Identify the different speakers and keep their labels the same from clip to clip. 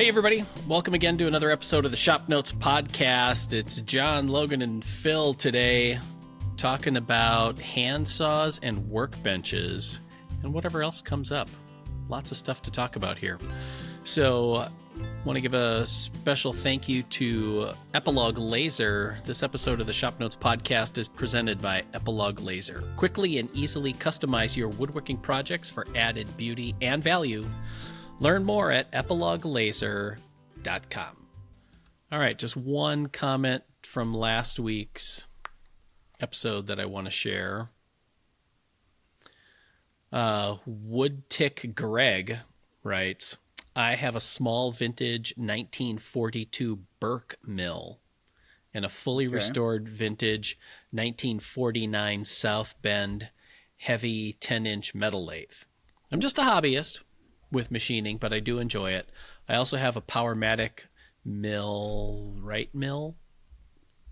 Speaker 1: Hey everybody, welcome again to another episode of the ShopNotes Podcast. It's John, Logan, and Phil today talking about handsaws and workbenches and whatever else comes up. Lots of stuff to talk about here. So, want to give a special thank you to Epilog Laser. This episode of the ShopNotes Podcast is presented by Epilog Laser. Quickly and easily customize your woodworking projects for added beauty and value. Learn more at epiloglaser.com. All right, just one comment from last week's episode that I want to share. Woodtick Greg writes, I have a small vintage 1942 Burke mill and a fully restored vintage 1949 South Bend heavy 10-inch metal lathe. I'm just a hobbyist with machining, but I do enjoy it. I also have a Powermatic right mill,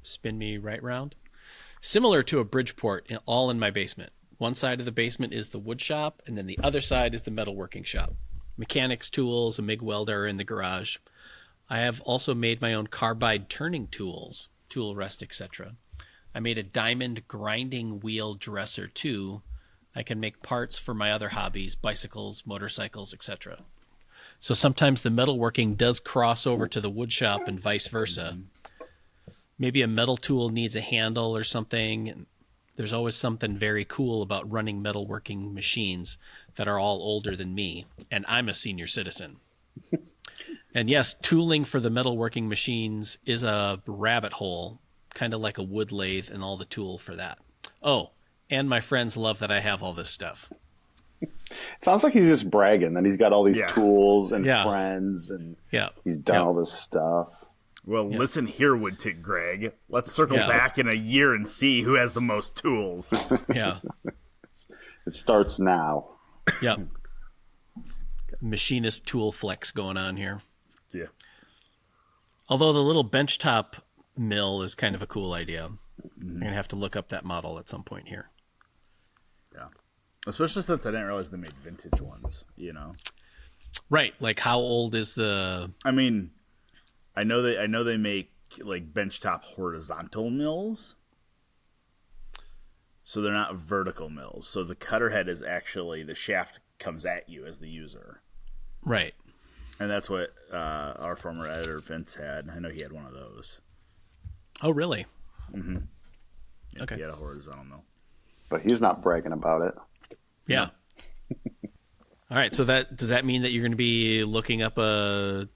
Speaker 1: spin me right round, similar to a Bridgeport, all in my basement. One side of the basement is the wood shop, and then the other side is the metalworking shop. Mechanics tools, a MIG welder in the garage. I have also made my own carbide turning tools, tool rest, etc. I made a diamond grinding wheel dresser too. I can make parts for my other hobbies, bicycles, motorcycles, etc. So sometimes the metalworking does cross over to the wood shop and vice versa. Maybe a metal tool needs a handle or something. There's always something very cool about running metalworking machines that are all older than me, and I'm a senior citizen. And yes, tooling for the metalworking machines is a rabbit hole, kind of like a wood lathe and all the tool for that. Oh, and my friends love that I have all this stuff.
Speaker 2: It sounds like he's just bragging that he's got all these tools and friends and he's done all this stuff.
Speaker 3: Well, listen here, Woodtick Greg. Let's circle back in a year and see who has the most tools.
Speaker 2: It starts now.
Speaker 1: Yep. Machinist tool flex going on here.
Speaker 3: Yeah.
Speaker 1: Although the little benchtop mill is kind of a cool idea. I'm going to have to look up that model at some point here.
Speaker 3: Yeah. Especially since I didn't realize they made vintage ones, you know?
Speaker 1: Right. Like, how old is the...
Speaker 3: I mean, I know they make, like, benchtop horizontal mills. So they're not vertical mills. So the cutter head is actually, the shaft comes at you as the user.
Speaker 1: Right.
Speaker 3: And that's what our former editor, Vince, had. I know he had one of those.
Speaker 1: Oh, really?
Speaker 3: Mm-hmm. Yeah,
Speaker 1: okay.
Speaker 3: He had a horizontal mill.
Speaker 2: But he's not bragging about it.
Speaker 1: Yeah. All right. So does that mean that you're going to be looking up a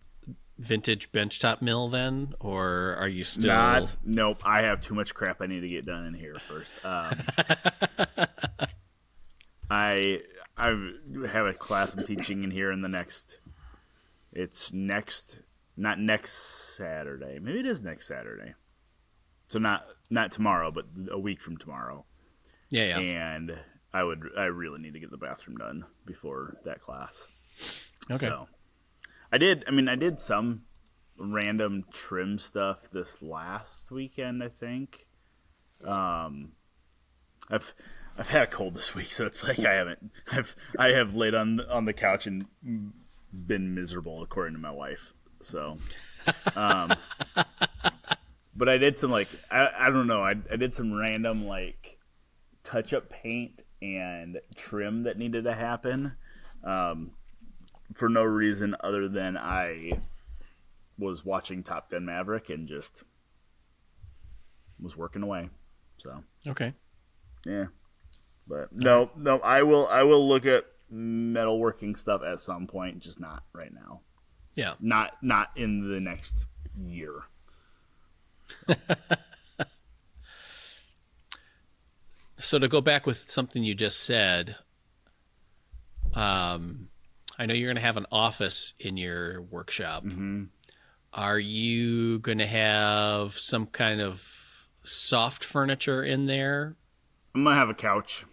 Speaker 1: vintage benchtop mill then? Or are you still...
Speaker 3: Nope. I have too much crap I need to get done in here first. I have a class I'm teaching in here in the next... Not next Saturday. Maybe it is next Saturday. So not tomorrow, but a week from tomorrow.
Speaker 1: Yeah.
Speaker 3: And I really need to get the bathroom done before that class.
Speaker 1: Okay.
Speaker 3: So I did some random trim stuff this last weekend, I think. I've had a cold this week, so it's like I have laid on the couch and been miserable, according to my wife. So but I did some, like, I don't know. I did some random, like, touch-up paint and trim that needed to happen for no reason other than I was watching Top Gun Maverick and just was working away. So
Speaker 1: Okay.
Speaker 3: yeah, but no, I will look at metalworking stuff at some point, just not right now.
Speaker 1: Yeah.
Speaker 3: Not in the next year.
Speaker 1: So to go back with something you just said, I know you're going to have an office in your workshop.
Speaker 3: Mm-hmm.
Speaker 1: Are you going to have some kind of soft furniture in there?
Speaker 3: I'm going to have a couch.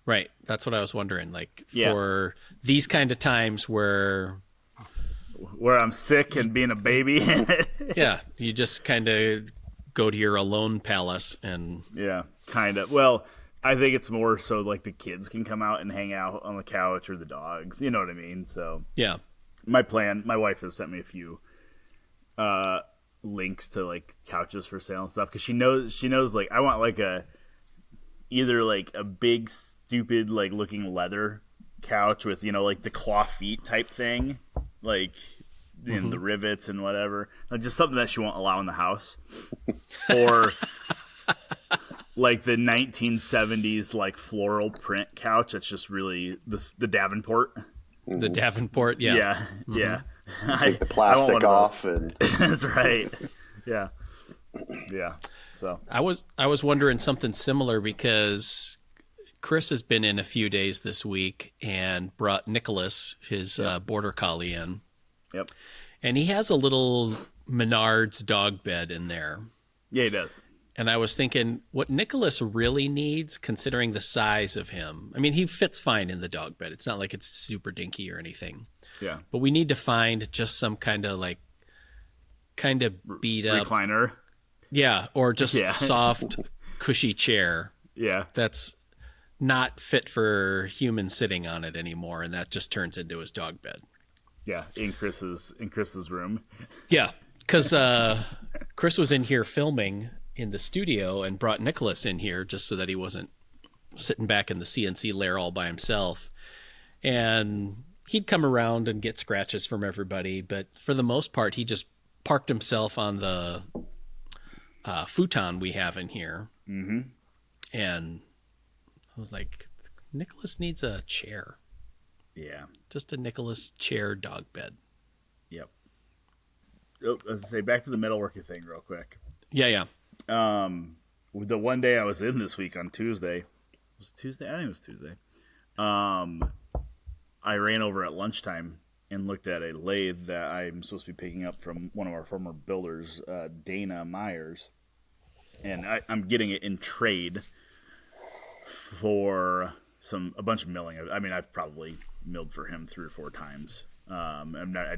Speaker 1: Right. That's what I was wondering. Like, for these kind of times where
Speaker 3: I'm sick and being a baby.
Speaker 1: Yeah, you just kind of go to your alone palace and...
Speaker 3: Yeah, kind of. Well, I think it's more so like the kids can come out and hang out on the couch, or the dogs. You know what I mean? So
Speaker 1: yeah.
Speaker 3: my plan. My wife has sent me a few links to like couches for sale and stuff because she knows like I want like either like a big stupid like looking leather couch with like the claw feet type thing, like in the rivets and whatever, like, just something that she won't allow in the house, or like the 1970s like floral print couch that's just really the Davenport.
Speaker 1: The Davenport, yeah.
Speaker 3: Yeah.
Speaker 2: Take the plastic off and
Speaker 3: that's right. Yeah. So
Speaker 1: I was wondering something similar because Chris has been in a few days this week and brought Nicholas, his border collie, in.
Speaker 3: Yep.
Speaker 1: And he has a little Menards dog bed in there.
Speaker 3: Yeah, he does.
Speaker 1: And I was thinking what Nicholas really needs, considering the size of him. I mean, he fits fine in the dog bed. It's not like it's super dinky or anything.
Speaker 3: Yeah.
Speaker 1: But we need to find just some kind of beat up
Speaker 3: recliner.
Speaker 1: Yeah, or just soft, cushy chair.
Speaker 3: Yeah.
Speaker 1: That's not fit for human sitting on it anymore, and that just turns into his dog bed.
Speaker 3: Yeah, in Chris's room.
Speaker 1: Yeah, because Chris was in here filming in the studio and brought Nicholas in here just so that he wasn't sitting back in the CNC lair all by himself. And he'd come around and get scratches from everybody, but for the most part, he just parked himself on the futon we have in here.
Speaker 3: Mm-hmm.
Speaker 1: And I was like, Nicholas needs a chair.
Speaker 3: Yeah.
Speaker 1: Just a Nicholas chair dog bed.
Speaker 3: Yep. Oh, let's say back to the metalworking thing real quick.
Speaker 1: Yeah.
Speaker 3: The one day I was in this week on Tuesday. Was it Tuesday? I think it was Tuesday. I ran over at lunchtime and looked at a lathe that I'm supposed to be picking up from one of our former builders, Dana Myers. And I'm getting it in trade for a bunch of milling. I mean, I've probably milled for him 3 or 4 times. I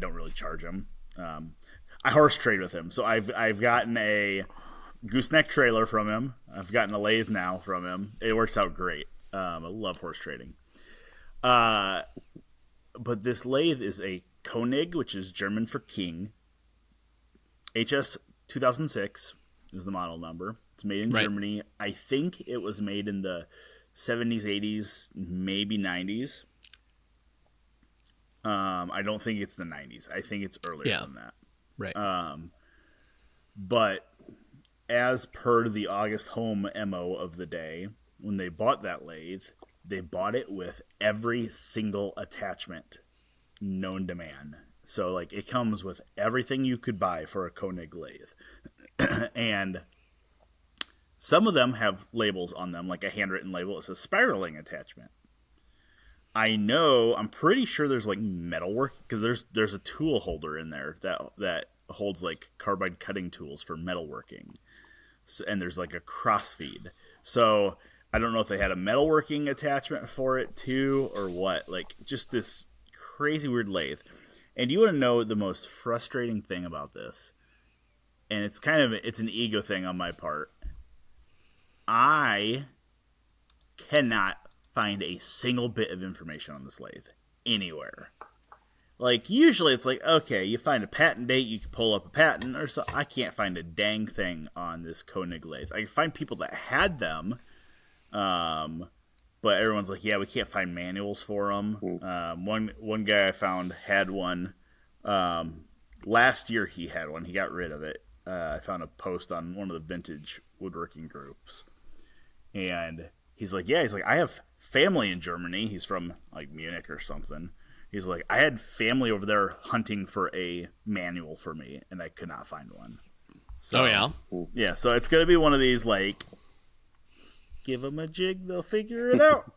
Speaker 3: don't really charge him. I horse trade with him. So I've gotten a gooseneck trailer from him. I've gotten a lathe now from him. It works out great. I love horse trading. But this lathe is a Koenig, which is German for king. HS2006 is the model number. It's made in Germany. I think it was made in the 70s, 80s, maybe 90s. I don't think it's the 90s. I think it's earlier than that.
Speaker 1: Right.
Speaker 3: But as per the August Home MO of the day, when they bought that lathe, they bought it with every single attachment known to man. So, like, it comes with everything you could buy for a Koenig lathe. And some of them have labels on them, like a handwritten label. It says spiraling attachment. I'm pretty sure there's, like, metalwork, because there's a tool holder in there that holds, like, carbide cutting tools for metalworking. So, and there's, like, a cross feed. So I don't know if they had a metalworking attachment for it too or what. Like, just this crazy weird lathe. And you want to know the most frustrating thing about this? And it's an ego thing on my part. I cannot find a single bit of information on this lathe anywhere. Like, usually it's like, okay, you find a patent date, you can pull up a patent or so. I can't find a dang thing on this Koenig lathe. I can find people that had them. But everyone's like, yeah, we can't find manuals for them. One guy I found had one. Last year he had one. He got rid of it. I found a post on one of the vintage woodworking groups. And he's like, I have family in Germany. He's from, like, Munich or something. He's like, I had family over there hunting for a manual for me, and I could not find one. So, yeah, so it's going to be one of these, like, give them a jig, they'll figure it out.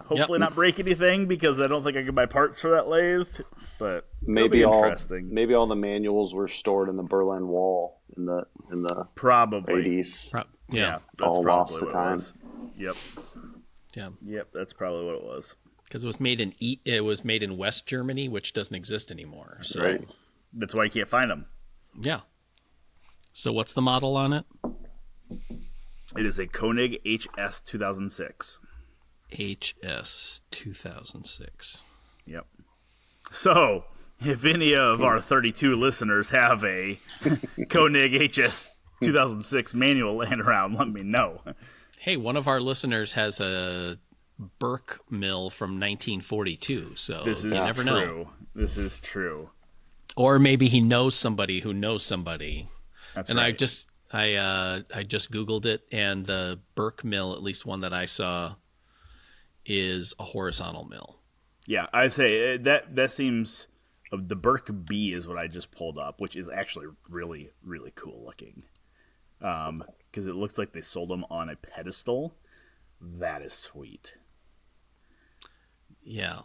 Speaker 3: Hopefully not break anything, because I don't think I can buy parts for that lathe. But
Speaker 2: maybe
Speaker 3: interesting.
Speaker 2: Maybe all the manuals were stored in the Berlin Wall in the
Speaker 3: probably
Speaker 2: 80s.
Speaker 3: That's
Speaker 2: all
Speaker 3: probably
Speaker 2: lost to time.
Speaker 3: Yep, that's probably what it was.
Speaker 1: Because it was made in West Germany, which doesn't exist anymore. So
Speaker 2: right.
Speaker 3: That's why you can't find them.
Speaker 1: Yeah. So what's the model on it?
Speaker 3: It is a Koenig HS2006.
Speaker 1: HS2006.
Speaker 3: Yep. So if any of our 32 listeners have a Koenig HS2006 manual laying around, let me know.
Speaker 1: Hey, one of our listeners has a Burke mill from 1942, so
Speaker 3: this is
Speaker 1: you never
Speaker 3: true.
Speaker 1: know.
Speaker 3: This is true.
Speaker 1: Or maybe he knows somebody who knows somebody.
Speaker 3: That's
Speaker 1: and
Speaker 3: right.
Speaker 1: I just Googled it, and the Burke mill, at least one that I saw, is a horizontal mill.
Speaker 3: Yeah, I say that seems. The Burke B is what I just pulled up, which is actually really, really cool looking. Because it looks like they sold them on a pedestal. That is sweet.
Speaker 1: Yeah.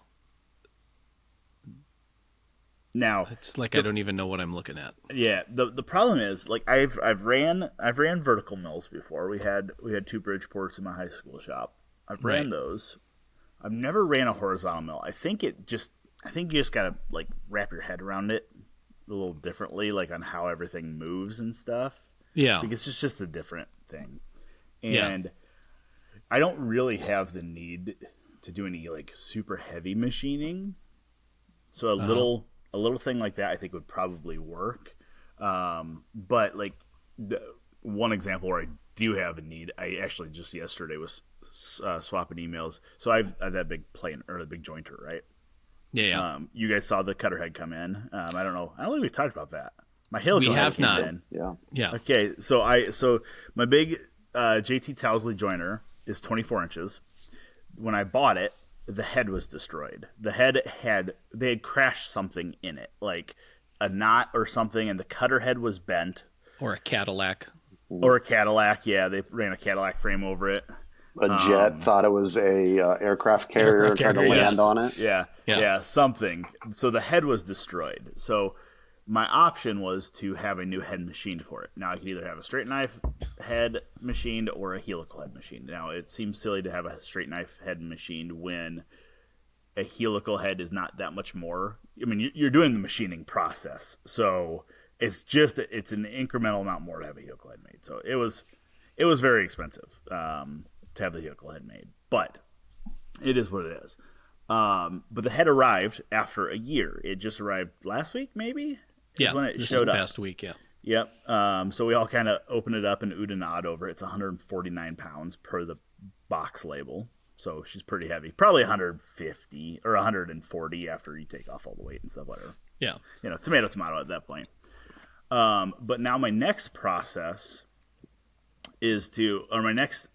Speaker 3: Now
Speaker 1: it's like I don't even know what I'm looking at.
Speaker 3: Yeah, the problem is, like, I've ran vertical mills before. We had 2 Bridgeports in my high school shop. I've ran those. I've never ran a horizontal mill. I think you just gotta, like, wrap your head around it a little differently, like, on how everything moves and stuff.
Speaker 1: Yeah,
Speaker 3: because it's just a different thing. And I don't really have the need to do any, like, super heavy machining. So a little thing like that I think would probably work. But, like, one example where I do have a need, I actually just yesterday was swapping emails. So I've that big plane or the big jointer, right?
Speaker 1: Yeah.
Speaker 3: You guys saw the cutter head come in. I don't know. I don't think we've talked about that. My helical head came in.
Speaker 2: Yeah.
Speaker 3: Okay, so my big JT Towsley joiner is 24 inches. When I bought it, the head was destroyed. The head they had crashed something in it, like a knot or something, and the cutter head was bent.
Speaker 1: Or a Cadillac.
Speaker 3: Yeah. They ran a Cadillac frame over it.
Speaker 2: A jet thought it was a aircraft carrier and tried to land on it.
Speaker 3: Yeah, something. So the head was destroyed. So my option was to have a new head machined for it. Now I could either have a straight knife head machined or a helical head machined. Now it seems silly to have a straight knife head machined when a helical head is not that much more. I mean, you're doing the machining process, so it's an incremental amount more to have a helical head made. So it was very expensive to have the helical head made, but it is what it is. But the head arrived after a year. It just arrived last week, maybe.
Speaker 1: Yeah,
Speaker 3: when it
Speaker 1: this
Speaker 3: showed
Speaker 1: is
Speaker 3: up.
Speaker 1: past week. Yeah.
Speaker 3: Yep. So we all kind of opened it up and oohed and awed over it. It's 149 pounds per the box label. So she's pretty heavy. Probably 150 or 140 after you take off all the weight and stuff, whatever.
Speaker 1: Yeah.
Speaker 3: Tomato at that point. But now my next process my next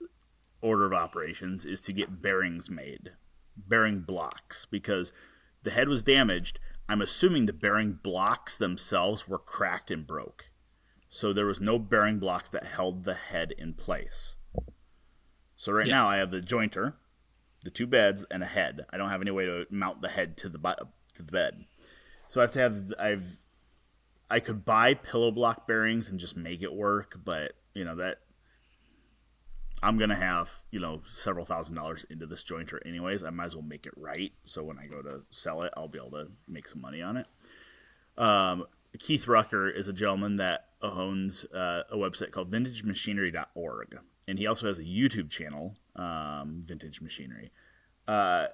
Speaker 3: order of operations is to get bearings made, bearing blocks, because the head was damaged. I'm assuming the bearing blocks themselves were cracked and broke. So there was no bearing blocks that held the head in place. So now I have the jointer, the 2 beds, and a head. I don't have any way to mount the head to the bed. So I could buy pillow block bearings and just make it work, but that I'm going to have, several $1,000s into this jointer anyways. I might as well make it right. So when I go to sell it, I'll be able to make some money on it. Keith Rucker is a gentleman that owns a website called vintagemachinery.org. And he also has a YouTube channel, Vintage Machinery. The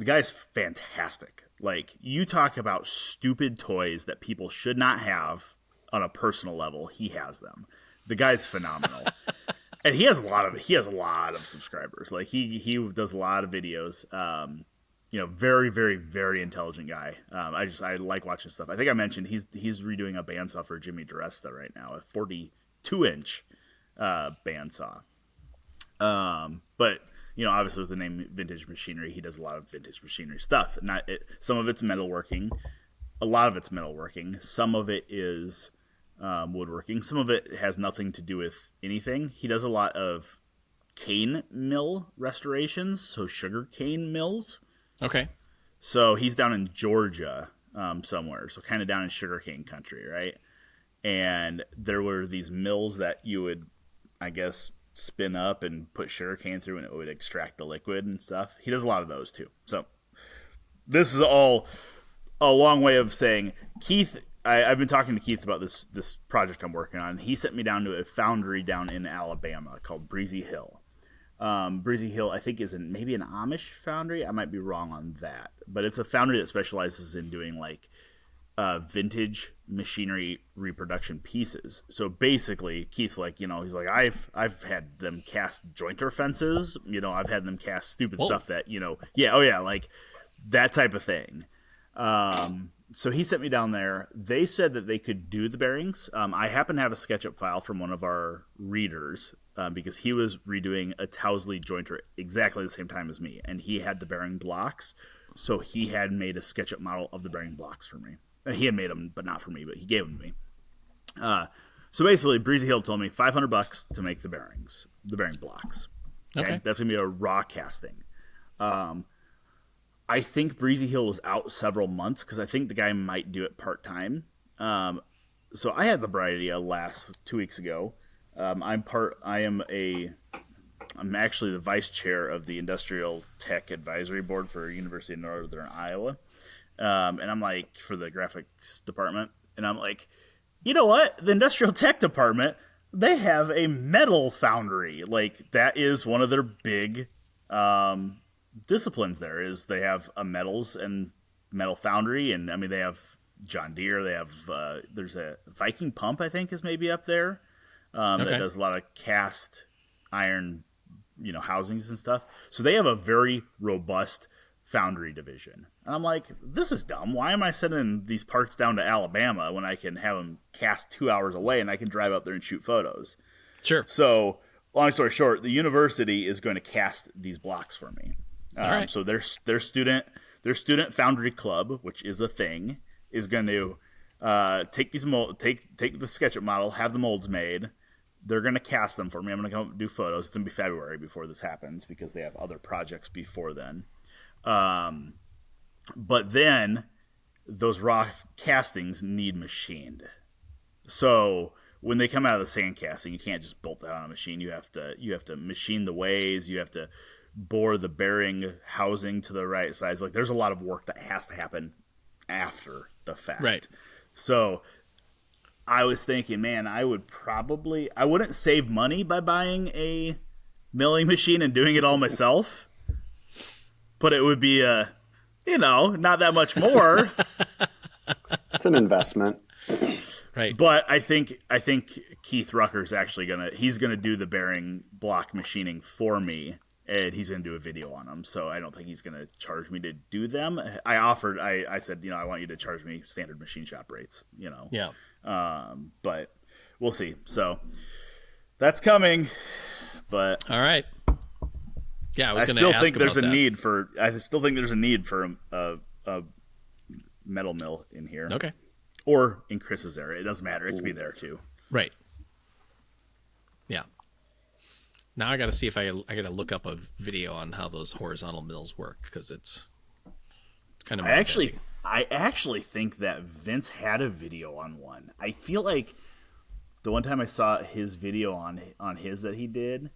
Speaker 3: guy's fantastic. Like, you talk about stupid toys that people should not have on a personal level. He has them. The guy's phenomenal. And he has a lot of subscribers. Like, he does a lot of videos. Very, very, very intelligent guy. I like watching stuff. I think I mentioned he's redoing a bandsaw for Jimmy DiResta right now, a 42-inch bandsaw. But obviously with the name Vintage Machinery, he does a lot of vintage machinery stuff. Some of it's metalworking, a lot of it's metalworking. Some of it is woodworking. Some of it has nothing to do with anything. He does a lot of cane mill restorations, so sugar cane mills.
Speaker 1: Okay.
Speaker 3: So he's down in Georgia somewhere, so kind of down in sugarcane country, right? And there were these mills that you would, I guess, spin up and put sugarcane through, and it would extract the liquid and stuff. He does a lot of those too. So this is all a long way of saying, Keith, I've been talking to Keith about this project I'm working on. He sent me down to a foundry down in Alabama called Breezy Hill. Breezy Hill, I think, is maybe an Amish foundry. I might be wrong on that, but it's a foundry that specializes in doing like vintage machinery reproduction pieces. So basically, Keith's like, he's like, I've had them cast jointer fences. I've had them cast stupid stuff that like that type of thing. So he sent me down there. They said that they could do the bearings. I happen to have a SketchUp file from one of our readers because he was redoing a Towsley jointer exactly the same time as me, and he had the bearing blocks. So he had made a SketchUp model of the bearing blocks for me. He had made them, but not for me, but he gave them to me. So basically, Breezy Hill told me $500 to make the bearing blocks. Okay. That's going to be a raw casting. I think Breezy Hill was out several months because I think the guy might do it part-time. So I had the bright idea 2 weeks ago. I'm actually the vice chair of the Industrial Tech Advisory Board for University of Northern Iowa. And I'm like, for the graphics department. And I'm like, you know what? The Industrial Tech Department, they have a metal foundry. Like, that is one of their big disciplines there is they have a metals and metal foundry. And, I mean, they have John Deere. They have, there's a Viking Pump, I think, is maybe up there. That does a lot of cast iron, housings and stuff. So they have a very robust foundry division. And I'm like, this is dumb. Why am I sending these parts down to Alabama when I can have them cast 2 hours away and I can drive up there and shoot photos?
Speaker 1: Sure.
Speaker 3: So, long story short, the university is going to cast these blocks for me.
Speaker 1: All right.
Speaker 3: So their student foundry club, which is a thing, is going to take these take the SketchUp model, have the molds made. They're going to cast them for me. I'm going to go do photos. It's going to be February before this happens because they have other projects before then. But then those raw castings need machined. So when they come out of the sand casting, you can't just bolt that on a machine. You have to machine the ways. You have to bore the bearing housing to the right size. Like, there's a lot of work that has to happen after the fact.
Speaker 1: Right.
Speaker 3: So I was thinking, man, I wouldn't save money by buying a milling machine and doing it all myself, but it would be not that much more.
Speaker 2: It's an investment.
Speaker 1: Right.
Speaker 3: But I think Keith Rucker's actually he's gonna do the bearing block machining for me, and he's gonna do a video on them. So I don't think he's gonna charge me to do them. I said, I want you to charge me standard machine shop rates,
Speaker 1: Yeah.
Speaker 3: But we'll see. So that's coming. But
Speaker 1: all right. Yeah,
Speaker 3: I still think there's a need for a metal mill in here.
Speaker 1: Okay.
Speaker 3: Or in Chris's area. It doesn't matter. It could be there too.
Speaker 1: Right. Yeah. Now I got to see if I got to look up a video on how those horizontal mills work, because it's kind of. I actually think that Vince had a video on one. I feel like the one time I saw his video on his that he did,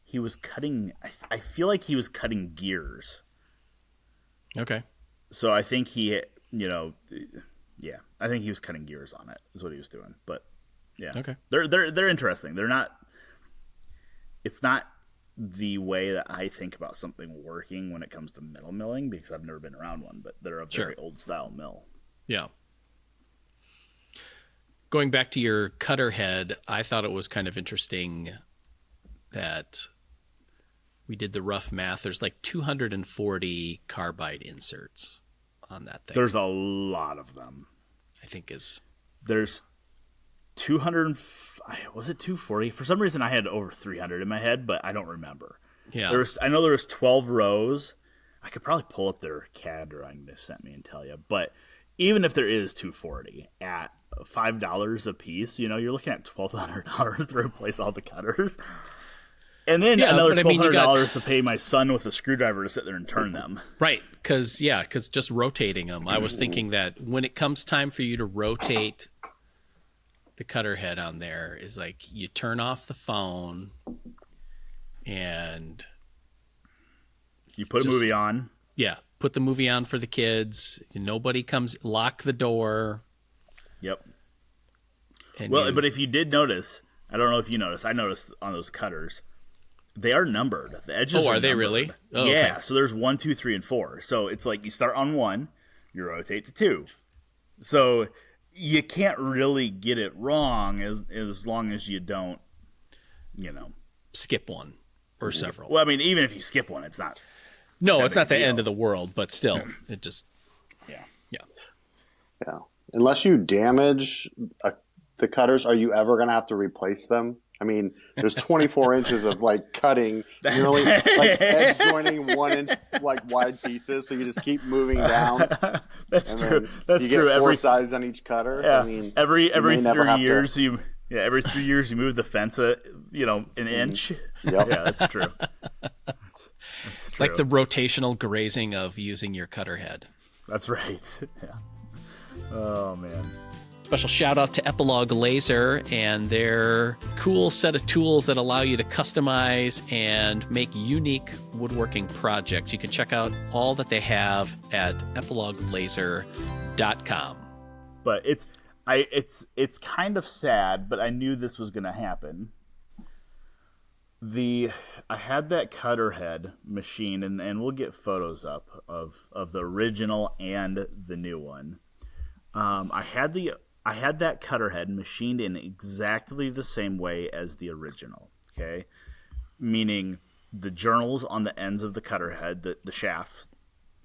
Speaker 1: he was cutting. I feel like he was cutting gears. Okay. So
Speaker 3: I think he, I think he was cutting gears on it. Is what he was doing. But yeah,
Speaker 1: okay.
Speaker 3: They're interesting. They're not. It's not the way that I think about something working when it comes to metal milling, because I've never been around one. But they're a very old style mill.
Speaker 1: Yeah. Going back to your cutter head, I thought it was kind of interesting that we did the rough math. There's like 240 carbide inserts on that thing.
Speaker 3: There's a lot of them.
Speaker 1: I think
Speaker 3: there's 200. Was it 240? For some reason, I had over 300 in my head, but I don't remember.
Speaker 1: Yeah.
Speaker 3: I know there was 12 rows. I could probably pull up their CAD drawing they sent me and tell you. But even if there is 240 at $5 a piece, you're looking at $1,200 to replace all the cutters. And then another $1,200 to pay my son with a screwdriver to sit there and turn them.
Speaker 1: Right, because just rotating them. I was thinking that when it comes time for you to rotate the cutter head on there, is like you turn off the phone and
Speaker 3: you put a movie on.
Speaker 1: Yeah, put the movie on for the kids. Nobody comes. Lock the door.
Speaker 3: Yep. But if you did notice, I don't know if you noticed. I noticed on those cutters, They are numbered. The edges are
Speaker 1: they
Speaker 3: numbered.
Speaker 1: really? Oh,
Speaker 3: yeah.
Speaker 1: Okay.
Speaker 3: So there's 1, 2, 3, and 4. So it's like you start on 1, you rotate to 2. So you can't really get it wrong as long as you don't,
Speaker 1: skip one or several.
Speaker 3: Well, I mean, even if you skip one, it's not.
Speaker 1: No, it's not the end of the world, but still, it just.
Speaker 2: Yeah. Unless you damage the cutters, are you ever going to have to replace them? I mean, there's 24 inches of cutting. You're only edge joining 1 inch wide pieces, so you just keep moving down.
Speaker 3: That's true. That's
Speaker 2: you
Speaker 3: true.
Speaker 2: Get 4 sides on each cutter.
Speaker 3: Yeah.
Speaker 2: So, I mean,
Speaker 3: every 3 years every 3 years you move the fence an inch.
Speaker 2: Yep.
Speaker 3: Yeah, that's true. That's true.
Speaker 1: Like the rotational grazing of using your cutter head.
Speaker 3: That's right. Yeah. Oh man.
Speaker 1: Special shout out to Epilog Laser and their cool set of tools that allow you to customize and make unique woodworking projects. You can check out all that they have at epiloglaser.com.
Speaker 3: But it's kind of sad, but I knew this was going to happen. I had that cutter head machine, and we'll get photos up of the original and the new one. I had that cutter head machined in exactly the same way as the original, okay? Meaning the journals on the ends of the cutter head, the shaft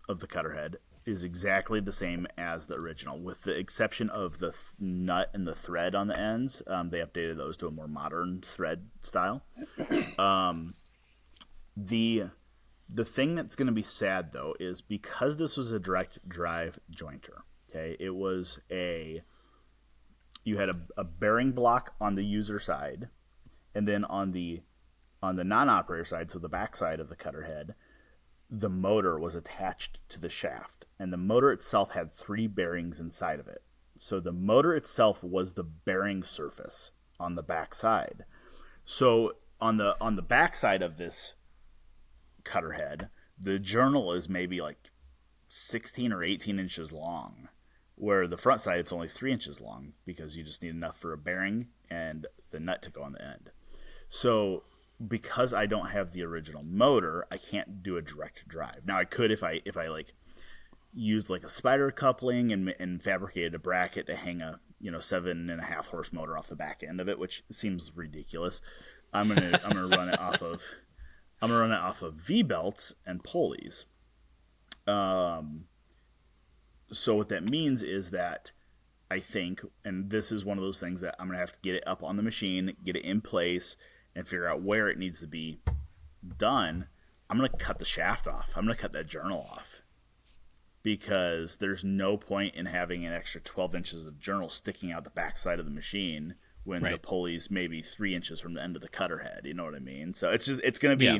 Speaker 3: of the cutter head, is exactly the same as the original, with the exception of the nut and the thread on the ends. They updated those to a more modern thread style. The thing that's going to be sad, though, is because this was a direct drive jointer, okay, it was you had a bearing block on the user side, and then on the non-operator side, so the back side of the cutter head, the motor was attached to the shaft, and the motor itself had 3 bearings inside of it. So the motor itself was the bearing surface on the back side. So on the back side of this cutter head, the journal is maybe 16 or 18 inches long, where the front side it's only 3 inches long, because you just need enough for a bearing and the nut to go on the end. So because I don't have the original motor, I can't do a direct drive. Now I could if I used a spider coupling and fabricated a bracket to hang a 7.5 horse motor off the back end of it, which seems ridiculous. I'm gonna run it off of V-belts and pulleys. So what that means is that I think, and this is one of those things that I'm going to have to get it up on the machine, get it in place, and figure out where it needs to be done. I'm going to cut the shaft off. I'm going to cut that journal off, because there's no point in having an extra 12 inches of journal sticking out the backside of the machine when the pulley's maybe 3 inches from the end of the cutter head. You know what I mean? So it's going to be... Yeah.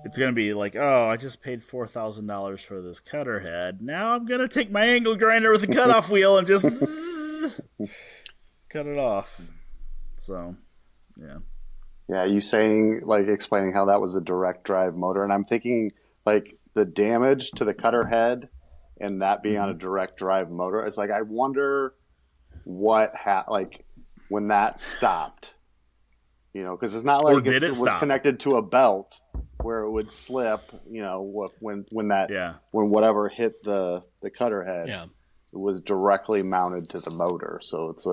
Speaker 3: It's going to be I just paid $4,000 for this cutter head. Now I'm going to take my angle grinder with a cutoff wheel and just cut it off. So, yeah.
Speaker 2: Yeah, you saying, explaining how that was a direct drive motor. And I'm thinking, the damage to the cutter head and that being on a direct drive motor. It's I wonder what when that stopped. Because it's not like it was connected to a belt where it would slip, when whatever hit the cutter head, it was directly mounted to the motor. So it's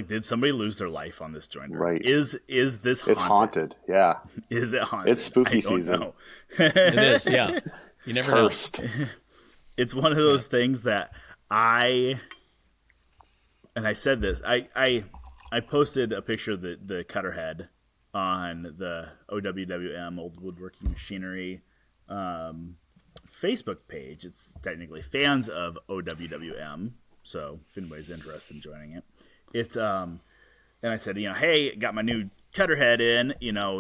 Speaker 3: did somebody lose their life on this jointer?
Speaker 2: Right.
Speaker 3: Is this haunted?
Speaker 2: It's haunted, yeah.
Speaker 3: Is it haunted?
Speaker 2: It's spooky season.
Speaker 3: Know.
Speaker 1: It is, yeah. You never
Speaker 2: cursed.
Speaker 1: know.
Speaker 3: It's one of those things that I said this, I posted a picture of the cutter head on the OWWM, Old Woodworking Machinery, Facebook page. It's technically fans of OWWM, so if anybody's interested in joining it. It's and I said, hey, got my new cutter head in.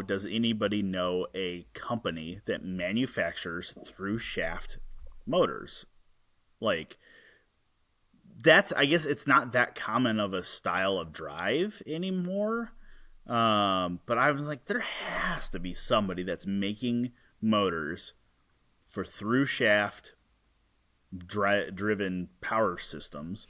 Speaker 3: Does anybody know a company that manufactures through shaft motors? That's, I guess it's not that common of a style of drive anymore. But I was there has to be somebody that's making motors for through shaft driven power systems.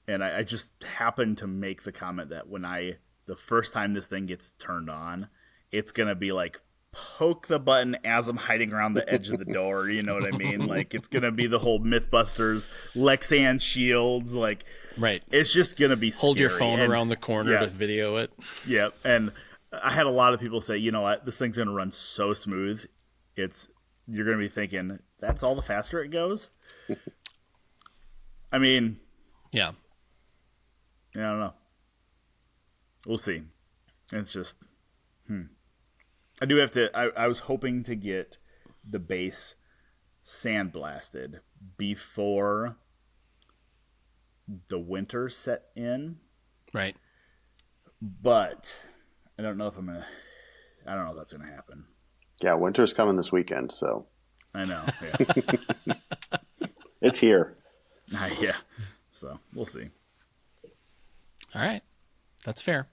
Speaker 3: And I just happened to make the comment that when I the first time this thing gets turned on, it's going to be like poke the button as I'm hiding around the edge of the door. You know what I mean? Like, it's going to be the whole Mythbusters, Lexan shields. Like,
Speaker 1: right.
Speaker 3: It's just going to be
Speaker 1: Hold
Speaker 3: scary.
Speaker 1: your phone around the corner to video it.
Speaker 3: Yeah. And I had a lot of people say, you know what? This thing's going to run so smooth. You're going to be thinking, that's all the faster it goes? I mean...
Speaker 1: Yeah.
Speaker 3: I don't know. We'll see. It's just... I do have to... I was hoping to get the base sandblasted before the winter set in.
Speaker 1: Right.
Speaker 3: But I don't know if I'm going to... I don't know if that's going to happen.
Speaker 2: Yeah, winter's coming this weekend, so...
Speaker 3: I know, yeah.
Speaker 2: It's here.
Speaker 3: Yeah. So, we'll see.
Speaker 1: All right. That's fair.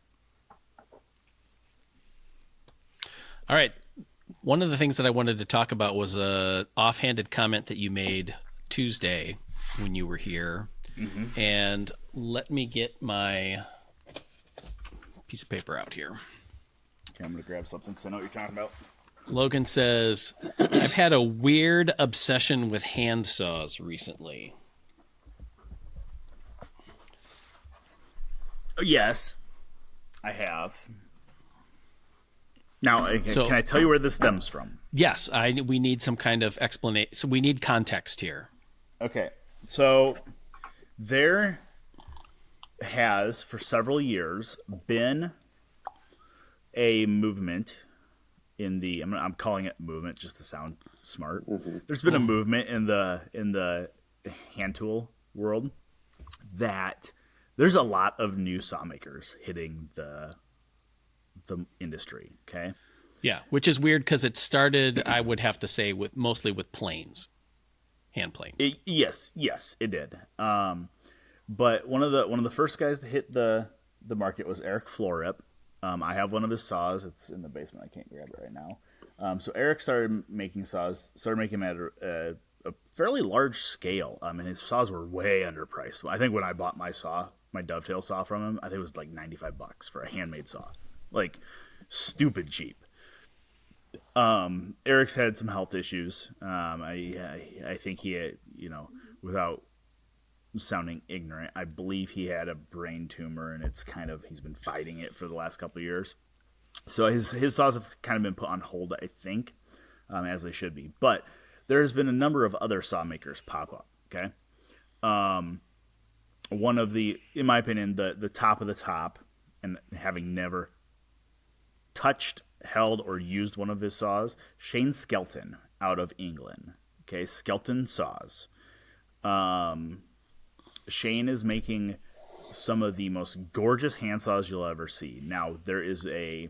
Speaker 1: All right. One of the things that I wanted to talk about was a offhanded comment that you made Tuesday when you were here. Mm-hmm. And let me get my piece of paper out here.
Speaker 3: Okay, I'm going to grab something because I know what you're talking about.
Speaker 1: Logan says, I've had a weird obsession with handsaws recently.
Speaker 3: Yes, I have. Now, can I tell you where this stems from?
Speaker 1: Yes, we need some kind of explanation. So we need context here.
Speaker 3: Okay, so there has, for several years, been a movement in the... I'm calling it movement just to sound smart. Mm-hmm. There's been a movement in the hand tool world that... There's a lot of new saw makers hitting the industry, okay?
Speaker 1: Yeah, which is weird because it started, I would have to say, mostly with planes, hand planes.
Speaker 3: Yes, it did. But one of the first guys to hit the market was Eric Florip. I have one of his saws. It's in the basement. I can't grab it right now. So Eric started making them at a fairly large scale. And his saws were way underpriced. I think when I bought my dovetail saw from him, I think it was like $95 for a handmade saw. Like, stupid cheap. Eric's had some health issues. I think he had, without sounding ignorant, I believe he had a brain tumor, and he's been fighting it for the last couple of years. So his saws have kind of been put on hold, I think, as they should be. But there's been a number of other saw makers pop up, okay? One of in my opinion, the top of the top, and having never touched, held, or used one of his saws, Shane Skelton out of England. Okay, Skelton Saws. Shane is making some of the most gorgeous hand saws you'll ever see. Now, there is a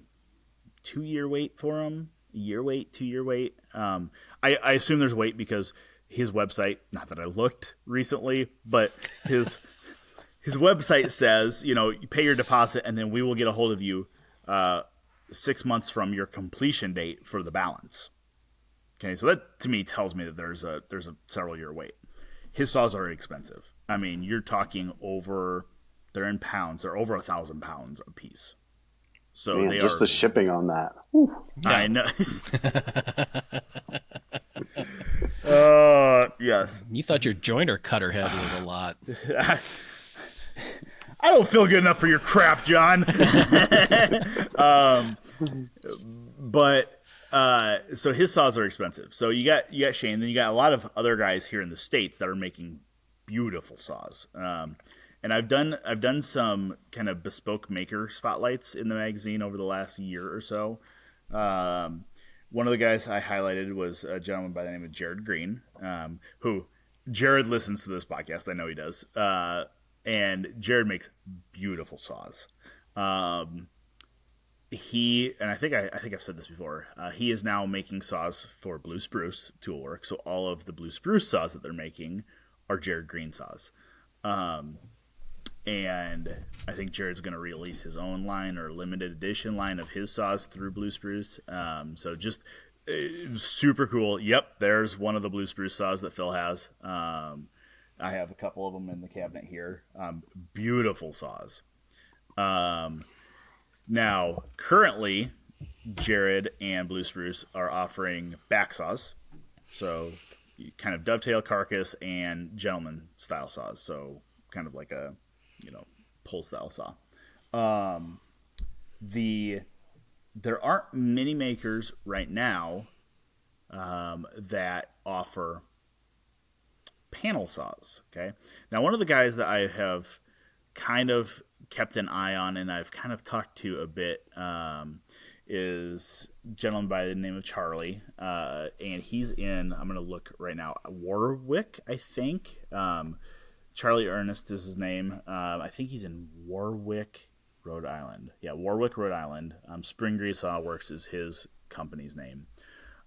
Speaker 3: 2-year wait for him. A year wait, 2-year wait. I assume there's wait because his website, not that I looked recently, but his website says, you pay your deposit and then we will get a hold of you 6 months from your completion date for the balance. Okay, so that to me tells me that there's a several year wait. His saws are expensive. I mean, you're talking they're in pounds. They're over 1,000 pounds a piece. So
Speaker 2: man,
Speaker 3: they
Speaker 2: just
Speaker 3: are
Speaker 2: the shipping on that. Whew.
Speaker 1: Yeah.
Speaker 3: I know. Yes.
Speaker 1: You thought your jointer cutter head was a lot.
Speaker 3: I don't feel good enough for your crap, John. So his saws are expensive. So you got Shane, then you got a lot of other guys here in the States that are making beautiful saws. And I've done some kind of bespoke maker spotlights in the magazine over the last year or so. One of the guys I highlighted was a gentleman by the name of Jared Green, who Jared listens to this podcast. I know he does. And Jared makes beautiful saws. And I think I've said this before. He is now making saws for Blue Spruce Toolwork. So all of the Blue Spruce saws that they're making are Jared Green saws. And I think Jared's going to release his own line or limited edition line of his saws through Blue Spruce. So just super cool. Yep, there's one of the Blue Spruce saws that Phil has. I have a couple of them in the cabinet here. Beautiful saws. Now, currently, Jared and Blue Spruce are offering back saws. So kind of dovetail, carcass, and gentleman style saws. So kind of like a, pull style saw. There aren't many makers right now that offer panel saws. Okay. Now, one of the guys that I have kind of kept an eye on and I've kind of talked to a bit is a gentleman by the name of Charlie. And he's in, I'm going to look right now, Warwick, I think. Charlie Ernest is his name. I think he's in Warwick, Rhode Island. Yeah, Warwick, Rhode Island. Spring Grease Saw Works is his company's name.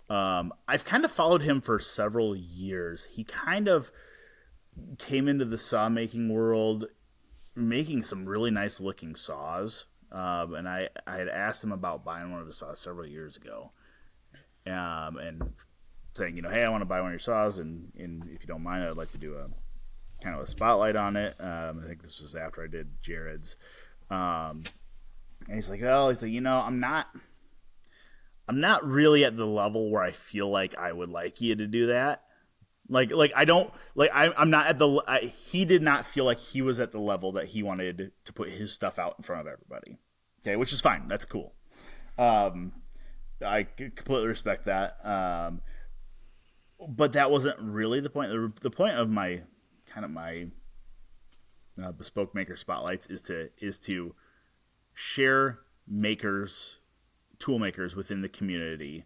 Speaker 3: I've kind of followed him for several years. He kind of came into the saw making world making some really nice looking saws. And I had asked him about buying one of his saws several years ago. And saying, hey, I want to buy one of your saws, and if you don't mind, I'd like to do a kind of a spotlight on it. I think this was after I did Jared's. And he's like, I'm not really at the level where I feel like I would like you to do that. I'm not at he did not feel like he was at the level that he wanted to put his stuff out in front of everybody. Okay, which is fine. That's cool. I completely respect that. But that wasn't really the point. The point of my bespoke maker spotlights is to share tool makers within the community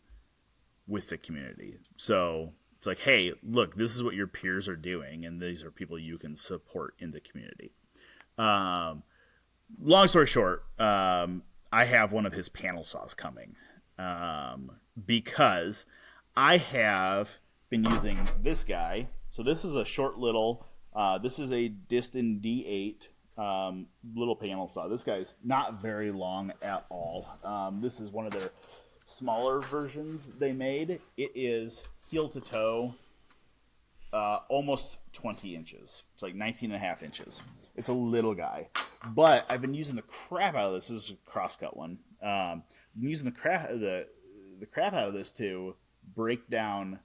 Speaker 3: with the community. So it's like, hey, look, this is what your peers are doing, and these are people you can support in the community. Long story short, I have one of his panel saws coming because I have been using this guy. So this is a short little, this is a Dist D8 little panel saw. This guy's not very long at all. This is one of their smaller versions they made. It is heel to toe, almost 20 inches. It's like 19 and a half inches. It's a little guy. But I've been using the crap out of this. This is a crosscut one. I've been using the crap out of this to break down,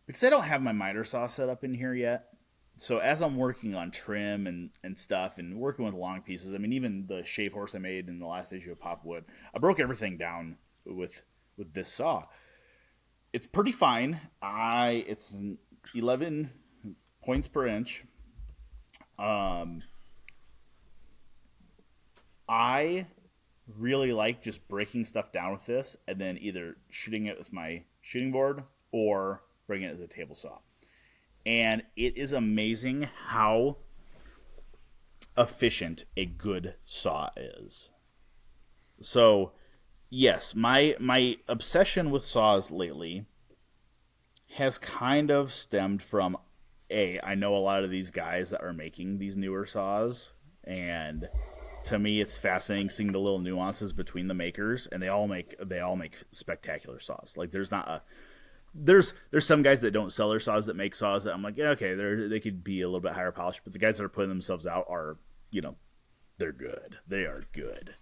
Speaker 3: because I don't have my miter saw set up in here yet. So as I'm working on trim and stuff and working with long pieces, I mean, even the shave horse I made in the last issue of Pop Wood, I broke everything down with this saw. It's pretty fine. It's 11 points per inch. I really like just breaking stuff down with this and then either shooting it with my shooting board or bringing it to the table saw. And it is amazing how efficient a good saw is. So, yes, my obsession with saws lately has kind of stemmed from, I know a lot of these guys that are making these newer saws, and to me it's fascinating seeing the little nuances between the makers, and they all make spectacular saws. Like there's some guys that don't sell their saws that make saws that I'm like, yeah, okay, they could be a little bit higher polished, but the guys that are putting themselves out are, they're good. They are good.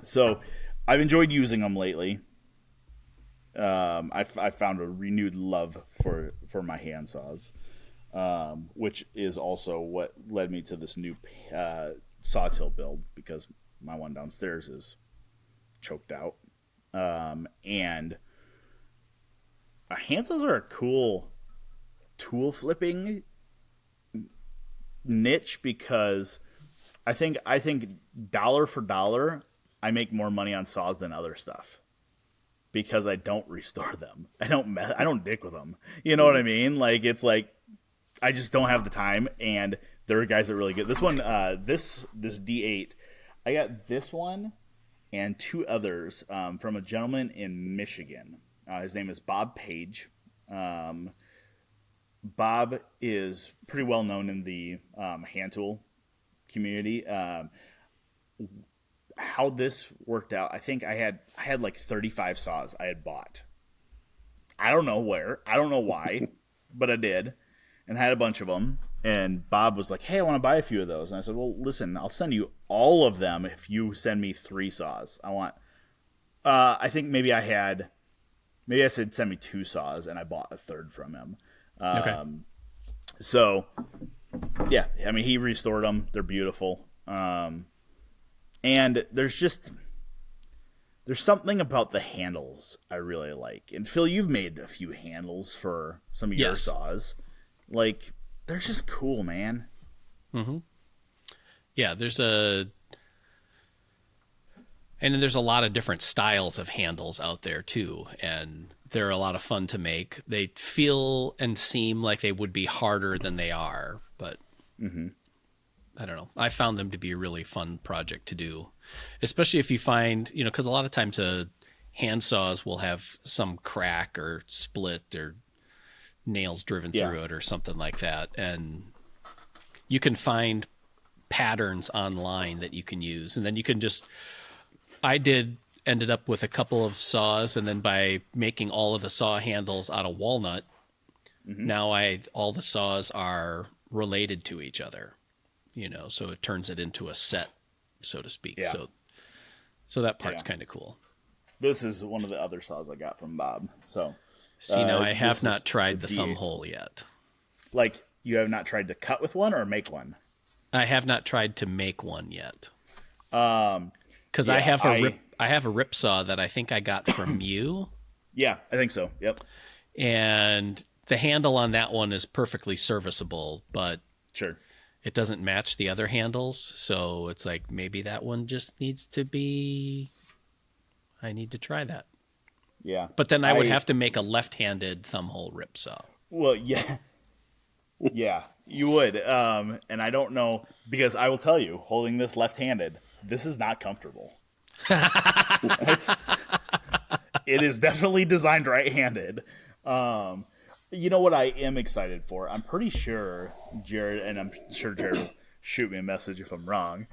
Speaker 3: So I've enjoyed using them lately. I found a renewed love for my handsaws, which is also what led me to this new sawtill build, because my one downstairs is choked out. And handsaws are a cool tool flipping niche, because I think dollar for dollar I make more money on saws than other stuff, because I don't restore them. I don't dick with them. You know what I mean? Like, it's like I just don't have the time, and there are guys that really get this one. This D8, I got this one and two others from a gentleman in Michigan. His name is Bob Page. Bob is pretty well known in the hand tool community. How this worked out, I think I had like 35 saws I had bought. I don't know where, I don't know why, but I did, and had a bunch of them. And Bob was like, "Hey, I want to buy a few of those." And I said, "Well, listen, I'll send you all of them if you send me 3 saws. I want. I think maybe I said send me 2 saws, and I bought a third from him.
Speaker 1: Okay.
Speaker 3: So, yeah, I mean, he restored them. They're beautiful. And there's something about the handles I really like. And Phil, you've made a few handles for some of your saws. Like, they're just cool, man.
Speaker 1: Mm-hmm. Yeah, there's a lot of different styles of handles out there too, and they're a lot of fun to make. They feel and seem like they would be harder than they are, but I don't know. I found them to be a really fun project to do, especially if you find, because a lot of times handsaws will have some crack or split or nails driven through it or something like that, and you can find patterns online that you can use, and then you can just. Ended up with a couple of saws, and then by making all of the saw handles out of walnut, now all the saws are related to each other, so it turns it into a set, so to speak. Yeah. So that part's kind of cool.
Speaker 3: This is one of the other saws I got from Bob. So
Speaker 1: see, now I have not tried the thumb hole yet.
Speaker 3: Like, you have not tried to cut with one or make one?
Speaker 1: I have not tried to make one yet. Because I have a rip saw that I think I got from you.
Speaker 3: Yeah, I think so. Yep.
Speaker 1: And the handle on that one is perfectly serviceable, but it doesn't match the other handles. So it's like, maybe that one just needs to be. I need to try that.
Speaker 3: Yeah.
Speaker 1: But then I would have to make a left-handed thumb hole rip saw.
Speaker 3: Well, yeah. Yeah, you would. And I don't know, because I will tell you, holding this left-handed, this is not comfortable. It is definitely designed right-handed. You know what I am excited for? I'm pretty sure Jared, and I'm sure Jared will shoot me a message if I'm wrong.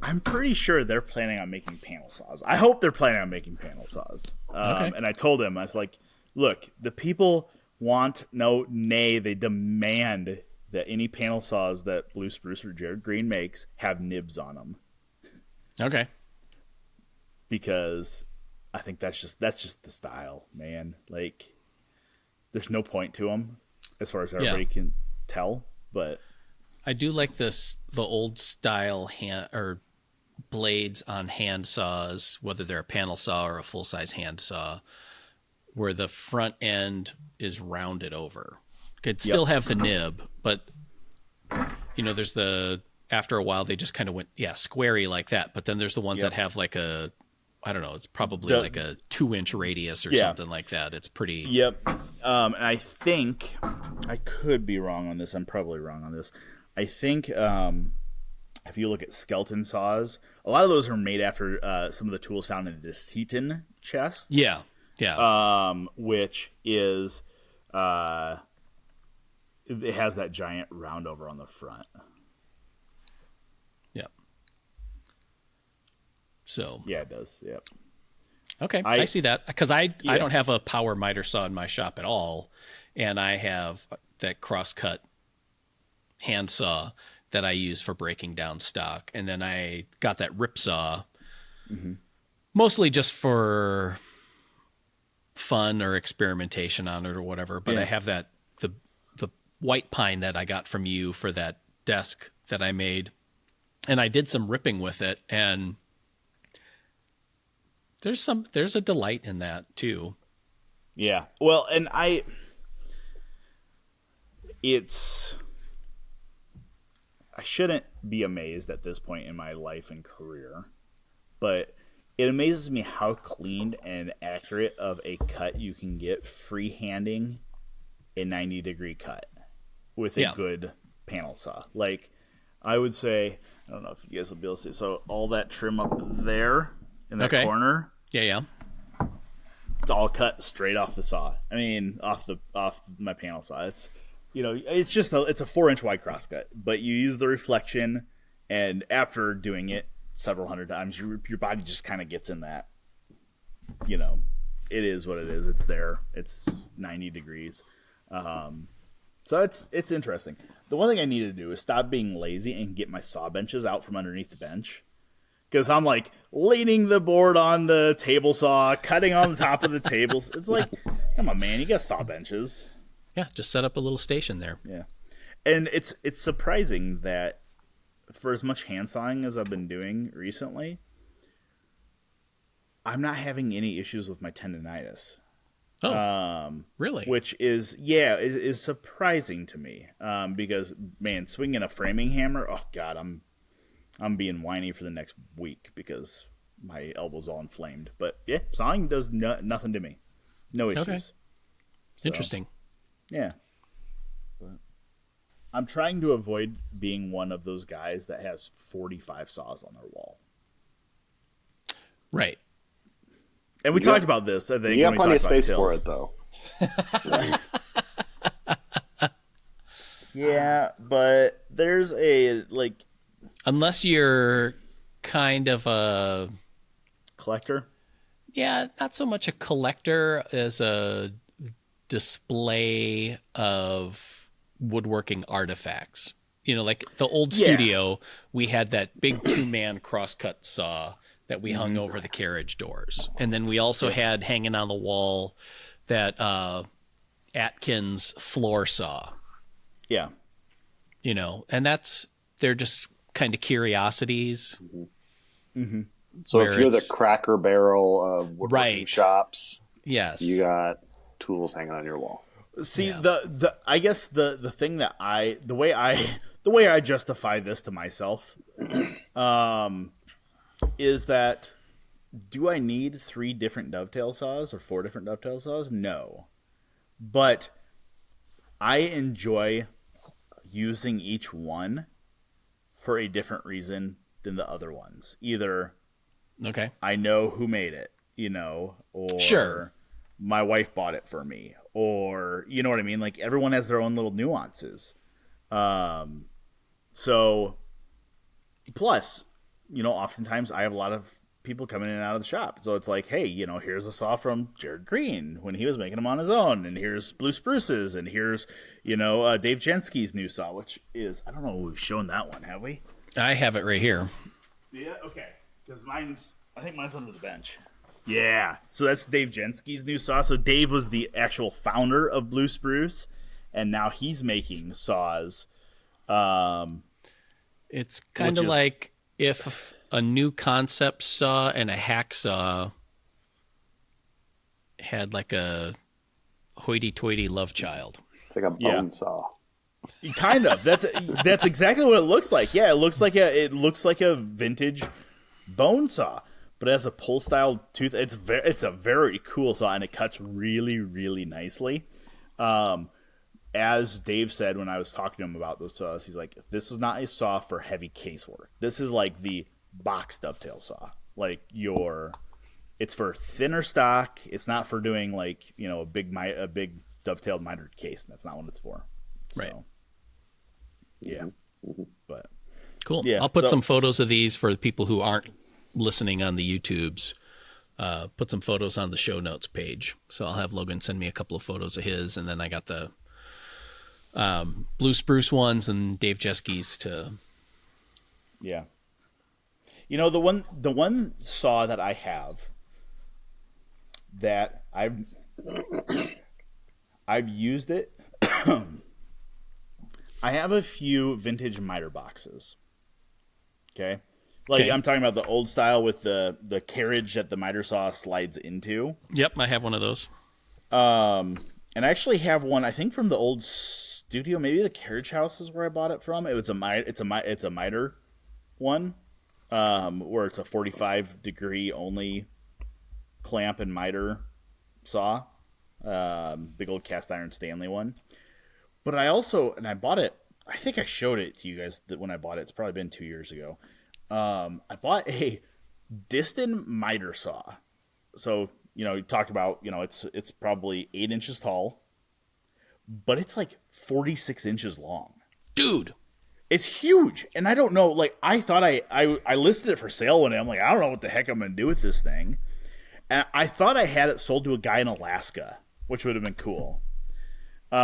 Speaker 3: I'm pretty sure they're planning on making panel saws. I hope they're planning on making panel saws. And I told him, I was like, look, the people they demand that any panel saws that Blue Spruce or Jared Green makes have nibs on them.
Speaker 1: Okay.
Speaker 3: Because I think that's just the style, man. Like, there's no point to them as far as everybody can tell, but
Speaker 1: I do like the old style hand or blades on hand saws, whether they're a panel saw or a full size hand saw, where the front end is rounded over. Could still have the nib, but there's after a while they just kind of went squarey like that. But then there's the ones that have like a, I don't know, it's probably like a 2-inch radius or something like that. It's pretty.
Speaker 3: Yep. And I think I could be wrong on this. I'm probably wrong on this. I think if you look at skeleton saws, a lot of those are made after some of the tools found in the Dist D8 chest.
Speaker 1: Yeah. Yeah.
Speaker 3: Which is it has that giant round over on the front.
Speaker 1: Yep. So.
Speaker 3: Yeah, it does. Yep.
Speaker 1: Okay, I see that, because I don't have a power miter saw in my shop at all, and I have that cross-cut hand saw that I use for breaking down stock, and then I got that rip saw, mostly just for fun or experimentation on it or whatever. But I have the white pine that I got from you for that desk that I made, and I did some ripping with it, and there's a delight in that too.
Speaker 3: Yeah. Well, and I shouldn't be amazed at this point in my life and career, but it amazes me how clean and accurate of a cut you can get freehanding a 90-degree cut with a good panel saw. Like, I would say, I don't know if you guys will be able to see, so all that trim up there in that corner.
Speaker 1: Yeah.
Speaker 3: It's all cut straight off the saw. I mean, off my panel saw. It's, it's just it's a 4-inch wide crosscut, but you use the reflection, and after doing it several hundred times, your body just kind of gets in that. It is what it is. It's there. It's 90 degrees. So it's interesting. The one thing I need to do is stop being lazy and get my saw benches out from underneath the bench. because I'm like leaning the board on the table saw, cutting on the top of the tables. It's like, come on, man, you got saw benches.
Speaker 1: Yeah, just set up a little station there.
Speaker 3: Yeah, and it's surprising that for as much hand sawing as I've been doing recently, I'm not having any issues with my tendonitis.
Speaker 1: Oh, really?
Speaker 3: Which is surprising to me. Because man, swinging a framing hammer, oh god, I'm being whiny for the next week because my elbow's all inflamed. But yeah, sawing does nothing to me. No issues.
Speaker 1: Okay.
Speaker 3: So,
Speaker 1: Interesting.
Speaker 3: Yeah. But I'm trying to avoid being one of those guys that has 45 saws on their wall.
Speaker 1: Right.
Speaker 3: And we talked about this, I think.
Speaker 2: You got plenty of space for it, though.
Speaker 3: Yeah, but there's a, like...
Speaker 1: Unless you're kind of a...
Speaker 3: collector?
Speaker 1: Yeah, not so much a collector as a display of woodworking artifacts. You know, like the old studio, we had that big 2-man crosscut saw that we hung over the carriage doors. And then we also had hanging on the wall that Atkins floor saw.
Speaker 3: Yeah.
Speaker 1: You know, and they're just kind of curiosities.
Speaker 2: Mm-hmm. So if you're the Cracker Barrel of woodworking shops,
Speaker 1: yes,
Speaker 2: you got tools hanging on your wall.
Speaker 3: See, I guess the thing that the way I justify this to myself, is that do I need 3 different dovetail saws or 4 different dovetail saws? No. But I enjoy using each one for a different reason than the other ones. Either I know who made it, you know, or my wife bought it for me, or you know what I mean? Like everyone has their own little nuances. So plus, you know, oftentimes I have a lot of people coming in and out of the shop. So it's like, hey, you know, here's a saw from Jared Green when he was making them on his own. And here's Blue Spruce's. And here's, you know, Dave Jensky's new saw, which is, I don't know if we've shown that one, have we?
Speaker 1: I have it right here.
Speaker 3: Yeah, okay. Because I think mine's under the bench. Yeah. So that's Dave Jensky's new saw. So Dave was the actual founder of Blue Spruce. And now he's making saws.
Speaker 1: It's kind of like if a new concept saw and a hacksaw had like a hoity-toity love child.
Speaker 2: It's like a bone saw.
Speaker 3: Kind of. That's exactly what it looks like. Yeah, it looks like a vintage bone saw, but it has a pull style tooth. It's a very cool saw, and it cuts really, really nicely. As Dave said when I was talking to him about those saws, he's like, "This is not a saw for heavy casework. This is like the box dovetail saw. Like it's for thinner stock. It's not for doing like, you know, a big dovetailed mitered case. That's not what it's for."
Speaker 1: Right.
Speaker 3: So, yeah. But
Speaker 1: cool. Yeah. I'll put some photos of these for the people who aren't listening on the YouTubes. Put some photos on the show notes page. So I'll have Logan send me a couple of photos of his, and then I got the Blue Spruce ones and Dave Jeske's to.
Speaker 3: Yeah. You know, the one saw that I have that I've used it. I have a few vintage miter boxes. Okay? I'm talking about the old style with the carriage that the miter saw slides into.
Speaker 1: Yep, I have one of those.
Speaker 3: And I actually have one, I think, from the old studio. Maybe the carriage house is where I bought it from. It's a miter one, where it's a 45-degree only clamp and miter saw. Big old cast iron Stanley one. But I bought it, I think I showed it to you guys when I bought it. It's probably been 2 years ago. I bought a Dist miter saw. So, you know, you talk about, you know, it's probably 8 inches tall, but it's like 46 inches long.
Speaker 1: Dude.
Speaker 3: It's huge. And I don't know, like, I thought I listed it for sale one day. I'm like, I don't know what the heck I'm going to do with this thing. And I thought I had it sold to a guy in Alaska, which would have been cool. But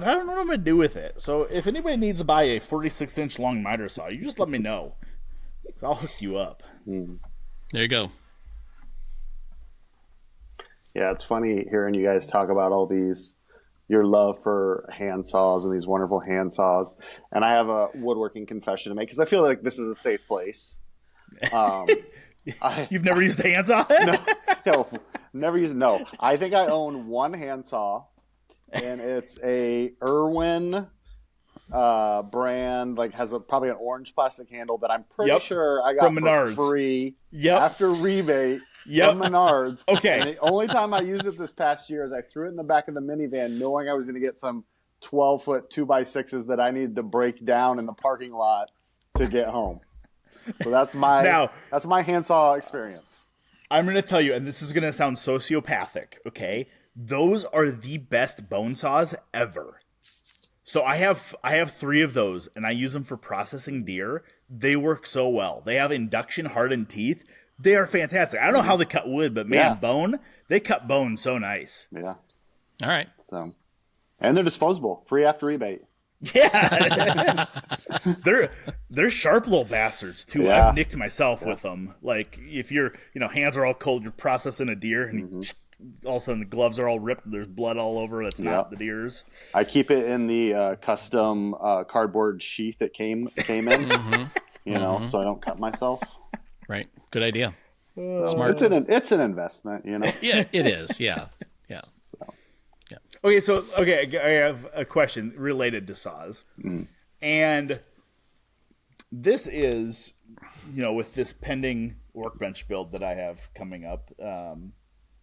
Speaker 3: I don't know what I'm going to do with it. So if anybody needs to buy a 46-inch long miter saw, you just let me know. So I'll hook you up.
Speaker 1: There you go.
Speaker 2: Yeah, it's funny hearing you guys talk about all these, your love for handsaws and these wonderful handsaws. And I have a woodworking confession to make because I feel like this is a safe place.
Speaker 3: You've never used a handsaw?
Speaker 2: No, never used. No, I think I own one handsaw, and it's a Irwin brand. Like has probably an orange plastic handle that I'm pretty sure I got
Speaker 3: from Menards
Speaker 2: for free after rebate. From Menards.
Speaker 3: Okay.
Speaker 2: And the only time I used it this past year is I threw it in the back of the minivan, knowing I was going to get some 12-foot 2x6s that I needed to break down in the parking lot to get home. So that's my handsaw experience.
Speaker 3: I'm going to tell you, and this is going to sound sociopathic, okay? Those are the best bone saws ever. So I have 3 of those, and I use them for processing deer. They work so well. They have induction hardened teeth. They are fantastic. I don't know how they cut wood, but man, bone, they cut bone so nice.
Speaker 2: Yeah.
Speaker 1: All right.
Speaker 2: So, and they're disposable, free after rebate.
Speaker 3: Yeah. they're sharp little bastards too.
Speaker 2: Yeah.
Speaker 3: I've nicked myself with them. Like if your hands are all cold, you're processing a deer and all of a sudden the gloves are all ripped. There's blood all over. That's not the deer's.
Speaker 2: I keep it in the custom cardboard sheath it came in, you know, so I don't cut myself.
Speaker 1: Right. Good idea.
Speaker 2: Smart. It's an investment, you know.
Speaker 1: Yeah, it is. Yeah. Yeah.
Speaker 3: So, I have a question related to saws. And this is, with this pending workbench build that I have coming up,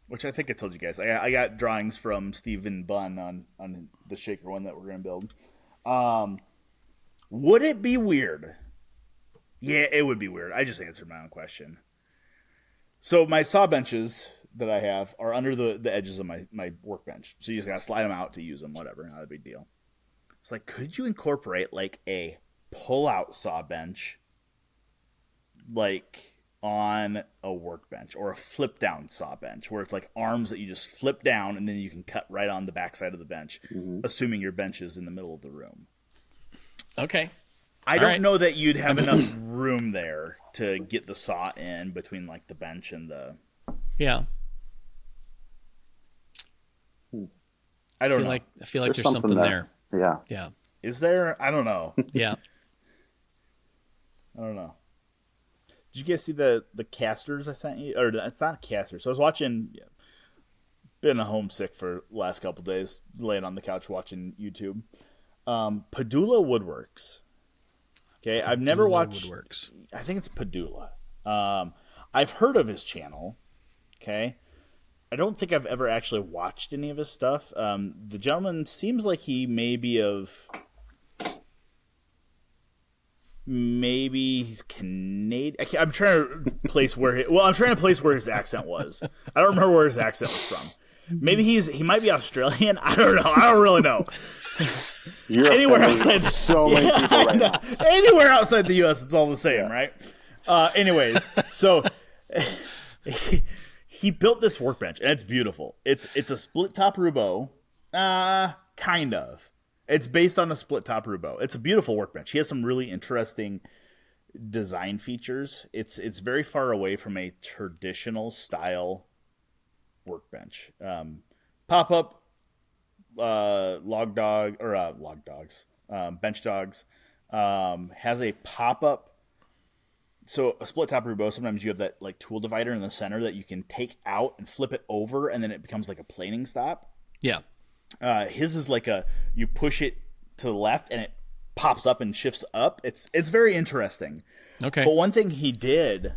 Speaker 3: which I think I told you guys. I got drawings from Stephen Bunn on the shaker one that we're going to build. Would it be weird? Yeah, it would be weird. I just answered my own question. So my saw benches that I have are under the edges of my workbench. So you just got to slide them out to use them, whatever. Not a big deal. It's like, could you incorporate like a pull-out saw bench like on a workbench, or a flip-down saw bench where it's like arms that you just flip down and then you can cut right on the backside of the bench, assuming your bench is in the middle of the room.
Speaker 1: Okay.
Speaker 3: I don't know that you'd have enough room there to get the saw in between like the bench and the...
Speaker 1: Yeah.
Speaker 3: I don't know.
Speaker 1: I feel like there's something there.
Speaker 2: Yeah.
Speaker 1: Yeah.
Speaker 3: Is there? I don't know.
Speaker 1: Yeah.
Speaker 3: I don't know. Did you guys see the casters I sent you? Or it's not casters. So I was watching... Been homesick for the last couple days, laying on the couch watching YouTube. Padulla Woodworks. Okay, I've never watched...
Speaker 1: Woodworks.
Speaker 3: I think it's Padulla. I've heard of his channel. Okay. I don't think I've ever actually watched any of his stuff. The gentleman seems like he may be of... Maybe he's Canadian. I'm trying to place where his accent was. I don't remember where his accent was from. Maybe he might be Australian. I don't know. I don't really know.
Speaker 2: You're
Speaker 3: anywhere outside
Speaker 2: so many people right now.
Speaker 3: Anywhere outside the U.S., it's all the same, right? Anyways, so he built this workbench, and it's beautiful. It's a split top Roubo, kind of. It's based on a split top Roubo. It's a beautiful workbench. He has some really interesting design features. It's very far away from a traditional style workbench. Pop up. Bench dogs, has a pop-up. So a split top Roubo, sometimes you have that like tool divider in the center that you can take out and flip it over, and then it becomes like a planing stop.
Speaker 1: Yeah.
Speaker 3: His is like you push it to the left and it pops up and shifts up. It's very interesting.
Speaker 1: Okay.
Speaker 3: But one thing he did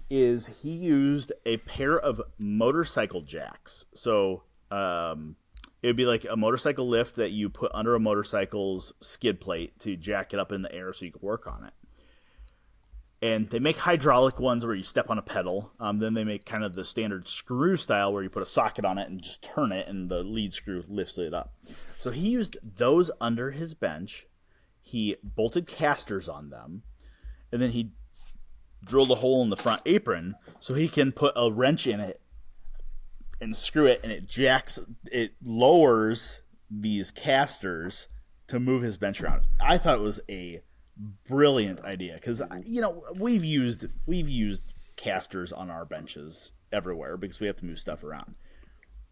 Speaker 3: is he used a pair of motorcycle jacks. So, it would be like a motorcycle lift that you put under a motorcycle's skid plate to jack it up in the air so you can work on it. And they make hydraulic ones where you step on a pedal. Then they make kind of the standard screw style where you put a socket on it and just turn it and the lead screw lifts it up. So he used those under his bench. He bolted casters on them. And then he drilled a hole in the front apron so he can put a wrench in it and screw it, and it lowers these casters to move his bench around. I thought it was a brilliant idea, because we've used casters on our benches everywhere because we have to move stuff around.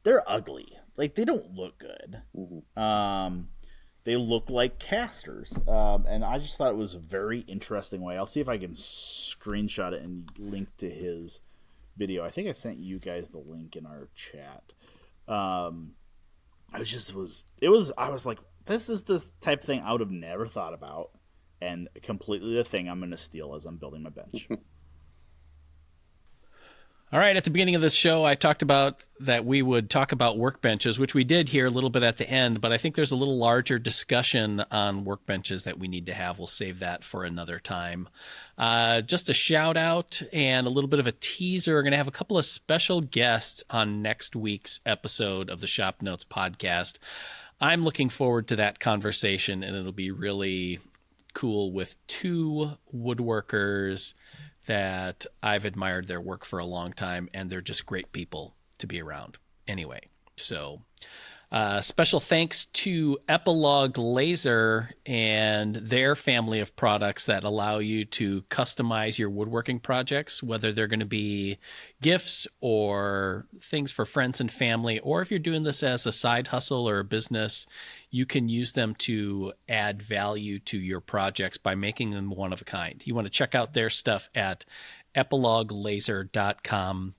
Speaker 3: They're ugly. Like, they don't look good. They look like casters. And I just thought it was a very interesting way. I'll see if I can screenshot it and link to his video. I think I sent you guys the link in our chat. I was like, this is the type of thing I would have never thought about, and completely the thing I'm going to steal as I'm building my bench.
Speaker 1: All right, at the beginning of this show, I talked about that we would talk about workbenches, which we did here a little bit at the end, but I think there's a little larger discussion on workbenches that we need to have. We'll save that for another time. Just a shout out and a little bit of a teaser. We're going to have a couple of special guests on next week's episode of the ShopNotes podcast. I'm looking forward to that conversation, and it'll be really cool with two woodworkers that I've admired their work for a long time, and they're just great people to be around. Anyway, so special thanks to Epilog Laser and their family of products that allow you to customize your woodworking projects, whether they're going to be gifts or things for friends and family, or if you're doing this as a side hustle or a business, you can use them to add value to your projects by making them one of a kind. You want to check out their stuff at epiloglaser.com.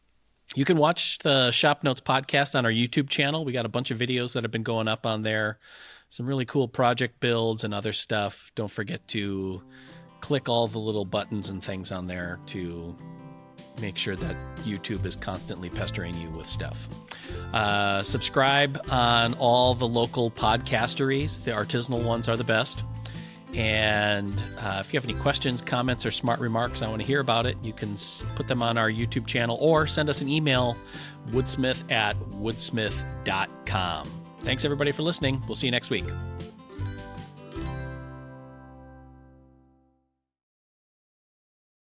Speaker 1: You can watch the ShopNotes podcast on our YouTube channel. We got a bunch of videos that have been going up on there. Some really cool project builds and other stuff. Don't forget to click all the little buttons and things on there to make sure that YouTube is constantly pestering you with stuff. Subscribe on all the local podcasteries. The artisanal ones are the best. And if you have any questions, comments, or smart remarks, I want to hear about it. You can put them on our YouTube channel or send us an email, woodsmith@woodsmith.com. Thanks, everybody, for listening. We'll see you next week.